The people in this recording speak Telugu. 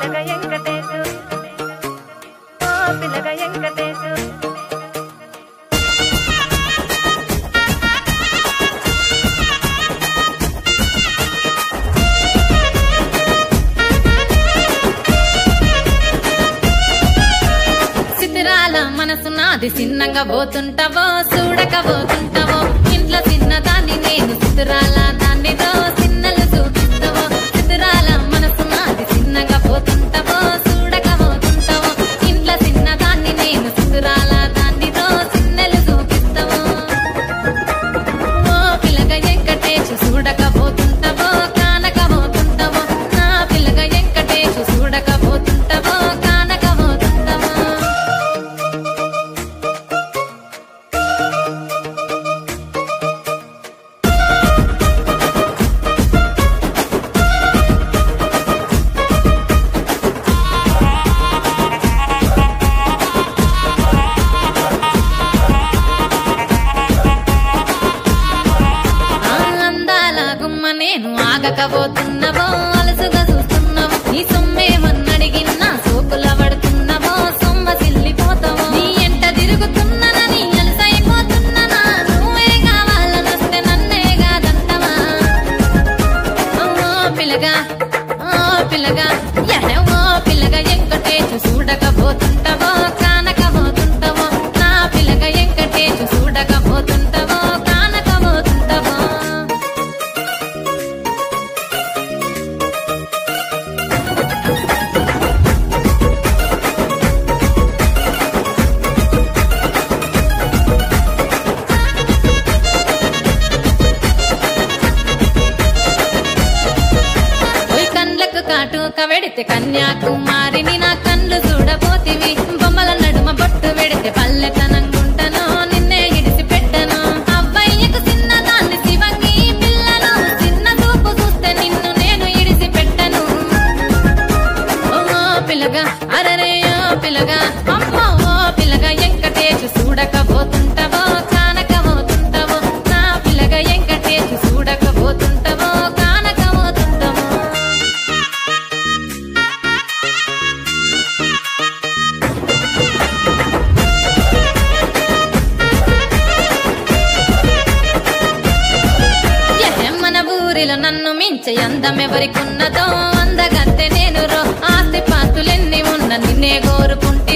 పిల్లగా వెంకటేశు ఓ పిల్లగా వెంకటేశు మనసు నాది చిన్నగా పోతుంటావో చూడకపోతుంటావో ఇంట్లో చిన్నదాన్ని నేను సితురాల దాన్నితో చిన్నలు చూపిస్తావో సితురాల మనసు నాది చిన్నగా పోతుంటావో చూడకపోతుంటావో ఇంట్లో చిన్నదాన్ని నేను సితురాల దాన్నితో చిన్నలు చూపిస్తావో ఓ పిల్లగా వెంకటేశు చూడకపోతుంటావో కానకపోతుంటావో నా పిల్లగా వెంకటేశు చూడకపోతుంటావో కానకపోతుంటావో నేను ఆగకపోతున్నావో అలసుగా చూస్తున్నావో నీ సొమ్మేమన్నడిగిన్నా సోకుల పడుతున్నావో సొమ్మ సిల్లిపోతావో నీ ఎంట తిరుగుతున్నానని అలసైపోతున్నానా నువ్వే కావాలనొస్తే నన్నే కాదంటవా ఓ పిల్లగా ఓ పిల్లగా వెంకటేశు చూడకపోతుంటావో కానకపోతుంటావో నా పిల్లగా వెంకటేశు చూడకపోతుంటావో కానకపోతుంటావో కాటుక వెడితే కన్యాకుమారిని నా కళ్ళు చూడబోతివి బొమ్మల నడుమ బొట్టు వెడితే పల్లెతనంగుంటను నిన్నే ఇడిసి పెట్టను అవ్వయ్యకు చిన్నదాన్ని శివంగి పిల్లను చిన్న చూపు చూస్తే నిన్ను నేను ఇడిసి పెట్టను ఓ పిల్లగా అరరే ఓ పిల్లగా అమ్మో ఓ పిల్లగా వెంకటేశు చూడకపోతుంటావో కానకపోతుంటావో నా పిల్లగా వెంకటేశు చూడకపోతుంటావో కానకపోతుంటావో ఊరిలో నన్ను మించే అందమెవరికున్నదో అందగత్తె నేను రో ఆస్తి పాస్తులెన్ని ఉన్న నిన్నే కోరుకుంటే